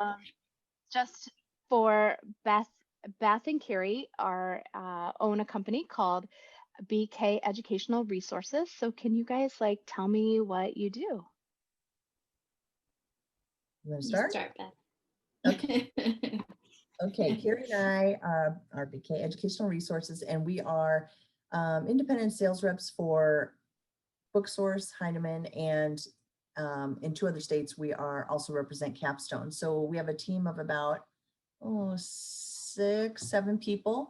Um, just for Beth and Carrie own a company called Rbk Educational Resources. So can you guys like tell me what you do? You want to start? You start, Beth. Okay. Okay, Carrie and I are Rbk Educational Resources, and we are independent sales reps for Booksource, Heinemann, and in 2 other states, we are also represent Capstone. So we have a team of about 6, 7 people,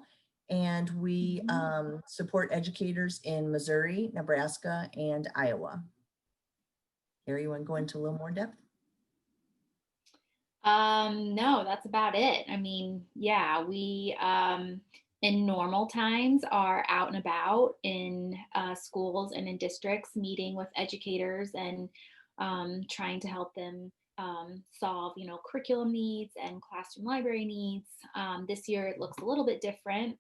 and we support educators in Missouri, Nebraska, and Iowa. Carrie, you want to go into a little more depth? No, that's about it. I mean, yeah, we in normal times are out and about in schools and in districts, meeting with educators and trying to help them solve, curriculum needs and classroom library needs. This year it looks a little bit different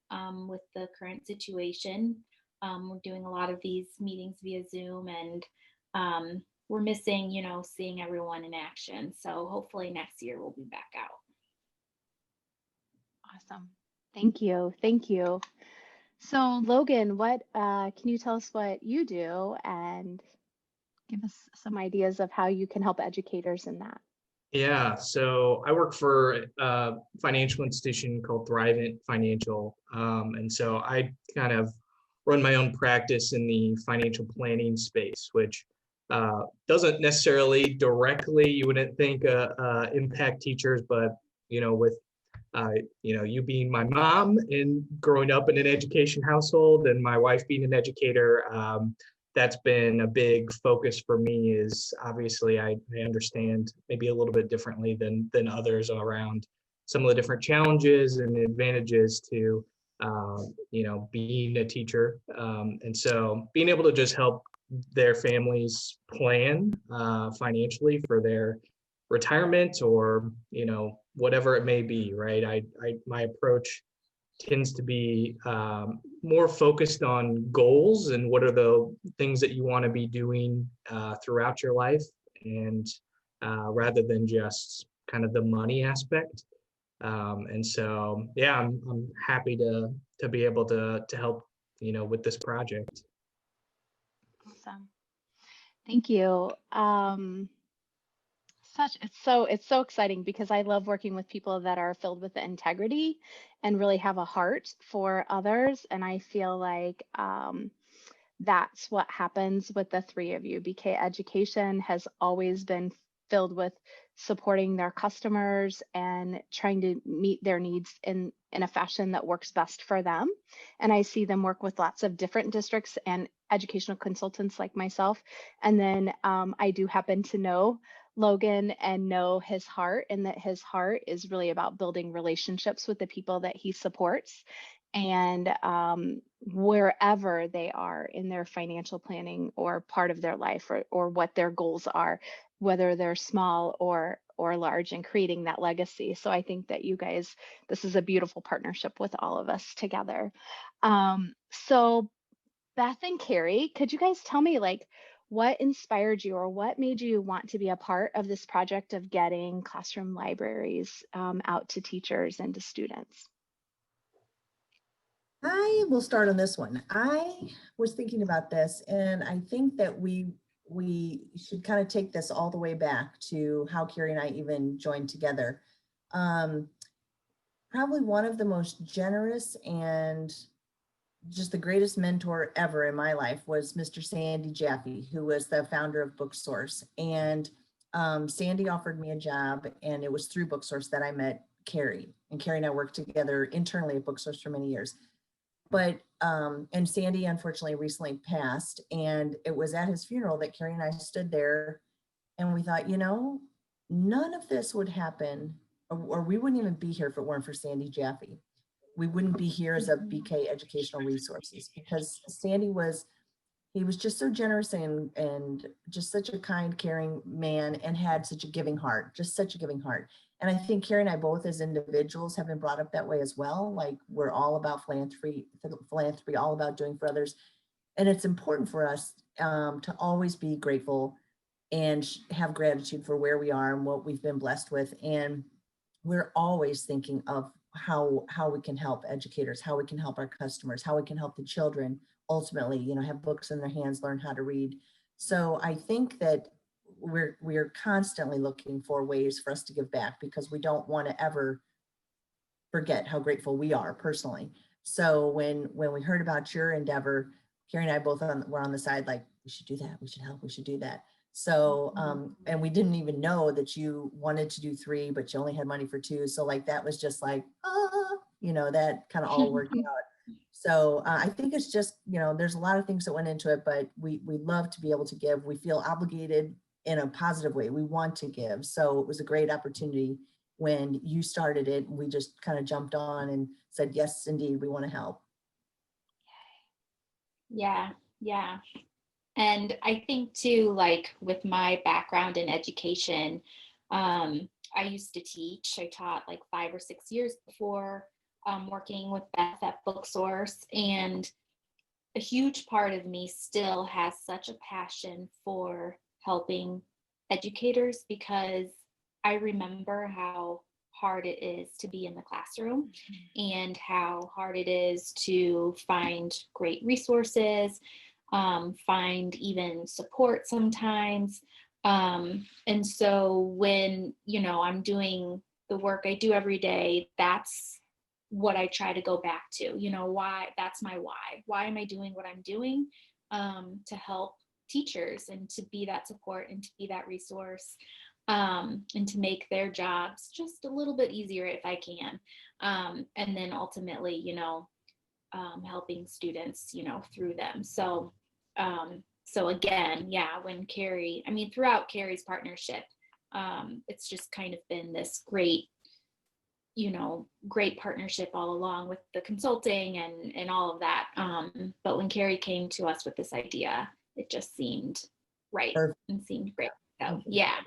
with the current situation. We're doing a lot of these meetings via Zoom, and we're missing, seeing everyone in action. So hopefully next year we'll be back out. Awesome. Thank you. Thank you. So Logan, what can you tell us what you do and give us some ideas of how you can help educators in that? Yeah, so I work for a financial institution called Thrivent Financial. And so I kind of run my own practice in the financial planning space, which doesn't necessarily directly, you wouldn't think, impact teachers, but, with, you being my mom and growing up in an education household and my wife being an educator, that's been a big focus for me. Is obviously I understand maybe a little bit differently than others around some of the different challenges and advantages to, being a teacher. And so being able to just help their families plan financially for their retirement or, whatever it may be, right? My approach tends to be more focused on goals and what are the things that you want to be doing throughout your life, and rather than just kind of the money aspect. And so, yeah, I'm happy to be able to help, with this project. Awesome. Thank you. It's so exciting because I love working with people that are filled with integrity and really have a heart for others. And I feel like that's what happens with the 3 of you. Rbk Education has always been filled with supporting their customers and trying to meet their needs in a fashion that works best for them. And I see them work with lots of different districts and educational consultants like myself. And then I do happen to know Logan and know his heart, and that his heart is really about building relationships with the people that he supports. And wherever they are in their financial planning or part of their life, or what their goals are, whether they're small or large, and creating that legacy. So I think that you guys, this is a beautiful partnership with all of us together. So Beth and Carrie, could you guys tell me what inspired you, or what made you want to be a part of this project of getting classroom libraries out to teachers and to students? I will start on this one. I was thinking about this, and I think that we should kind of take this all the way back to how Carrie and I even joined together. Probably one of the most generous and just the greatest mentor ever in my life was Mr. Sandy Jaffe, who was the founder of Booksource. And Sandy offered me a job, and it was through Booksource that I met Carrie. And Carrie and I worked together internally at Booksource for many years. But, and Sandy unfortunately recently passed, and it was at his funeral that Carrie and I stood there and we thought, none of this would happen, or we wouldn't even be here if it weren't for Sandy Jaffe. We wouldn't be here as a Rbk Educational Resources, because Sandy was just so generous and just such a kind, caring man, and had such a giving heart, just such a giving heart. And I think Carrie and I both as individuals have been brought up that way as well. Like, we're all about philanthropy, all about doing for others. And it's important for us to always be grateful and have gratitude for where we are and what we've been blessed with. And we're always thinking of how we can help educators, how we can help our customers, how we can help the children ultimately, have books in their hands, learn how to read. So I think that we're constantly looking for ways for us to give back, because we don't want to ever forget how grateful we are personally. So when we heard about your endeavor, Carrie and I both were on the side, like, we should do that, we should help, we should do that. So, and we didn't even know that you wanted to do 3, but you only had money for 2. So like, that was just like, that kind of all worked out. So I think it's just, there's a lot of things that went into it, but we love to be able to give. We feel obligated in a positive way. We want to give. So it was a great opportunity when you started it. We just kind of jumped on and said, yes, indeed, we want to help. Yeah. And I think too, like with my background in education, I used to teach. I taught like 5 or 6 years before working with Beth at BookSource. And a huge part of me still has such a passion for helping educators, because I remember how hard it is to be in the classroom and how hard it is to find great resources, find even support sometimes. And so when, I'm doing the work I do every day, that's what I try to go back to, why, that's my why. Why am I doing what I'm doing? To help teachers and to be that support and to be that resource, and to make their jobs just a little bit easier if I can. And then ultimately, helping students, through them. So again, when Carrie, throughout Carrie's partnership, it's just kind of been this great partnership all along with the consulting and all of that. But when Carrie came to us with this idea, it just seemed right. Perfect. And seemed great. So yeah.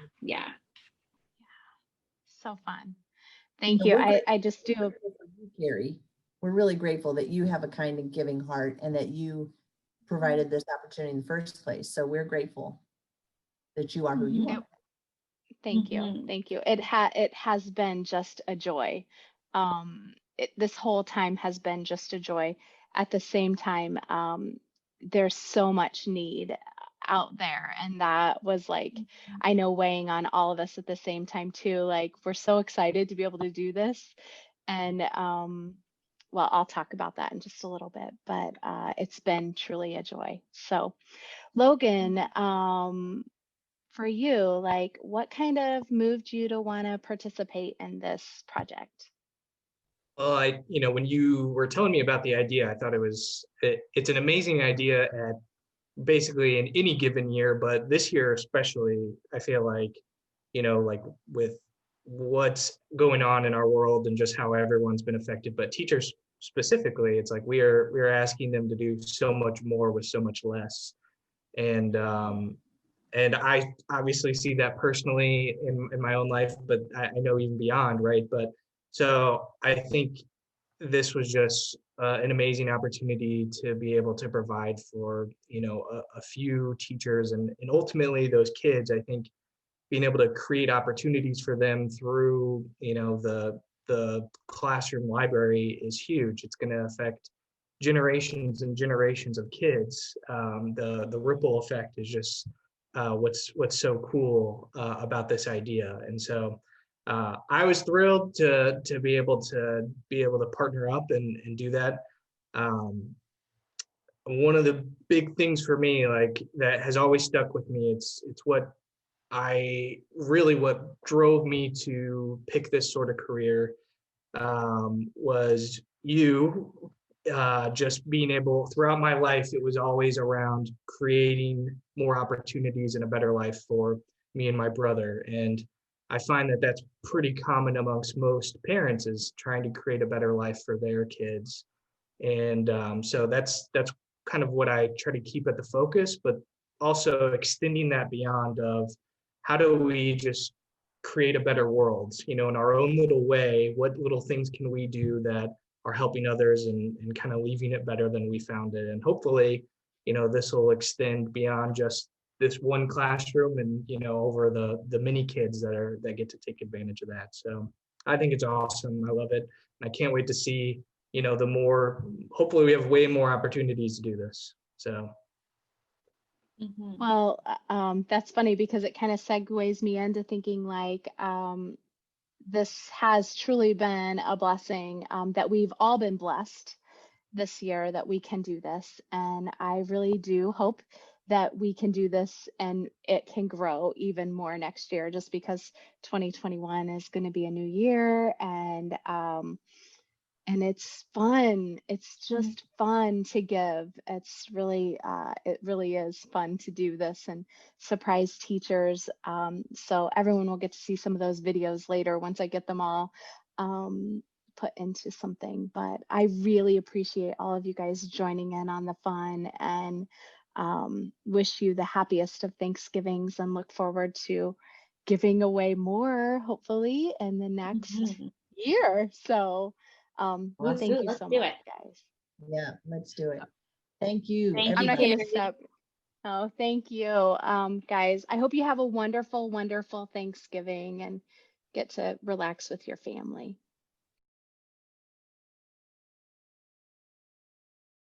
So fun. Thank you. I just do. Carrie, we're really grateful that you have a kind and giving heart and that you provided this opportunity in the first place. So we're grateful that you are who you are. Thank you. Thank you. It has been just a joy. This whole time has been just a joy. At the same time, there's so much need out there, and that was like, I know, weighing on all of us at the same time too. Like, we're so excited to be able to do this, and well, I'll talk about that in just a little bit, but it's been truly a joy. So, Logan, for you, like, what kind of moved you to want to participate in this project? Well, when you were telling me about the idea, I thought it's an amazing idea at basically in any given year, but this year especially, I feel like, like with what's going on in our world and just how everyone's been affected, but teachers specifically, it's like we're asking them to do so much more with so much less. And I obviously see that personally in my own life, but I know even beyond, right? But so I think this was just an amazing opportunity to be able to provide for, a few teachers and ultimately those kids. I think being able to create opportunities for them through, the classroom library is huge. It's going to affect generations and generations of kids. The ripple effect is just what's so cool about this idea. And so I was thrilled to be able to partner up and do that. One of the big things for me, like, that has always stuck with me, it's what drove me to pick this sort of career, was you just being able, throughout my life, it was always around creating more opportunities and a better life for me and my brother. And I find that that's pretty common amongst most parents, is trying to create a better life for their kids. And so that's kind of what I try to keep at the focus, but also extending that beyond of how do we just create a better world, in our own little way. What little things can we do that are helping others and kind of leaving it better than we found it? And hopefully, this will extend beyond just this one classroom and, over the many kids that get to take advantage of that. So I think it's awesome. I love it. And I can't wait to see, hopefully we have way more opportunities to do this. So. Well, that's funny because it kind of segues me into thinking like, this has truly been a blessing, that we've all been blessed this year that we can do this. And I really do hope that we can do this and it can grow even more next year, just because 2021 is going to be a new year, and it's fun. It's just fun to give. It's really, it really is fun to do this and surprise teachers. So everyone will get to see some of those videos later once I get them all put into something. But I really appreciate all of you guys joining in on the fun, and wish you the happiest of Thanksgivings, and look forward to giving away more, hopefully, in the next year. So thank you Let's so do much, it. guys. Yeah, let's do it. Thank you. Thank you, I'm not everybody. going to Carrie. stop. Oh, thank you, guys. I hope you have a wonderful, wonderful Thanksgiving and get to relax with your family.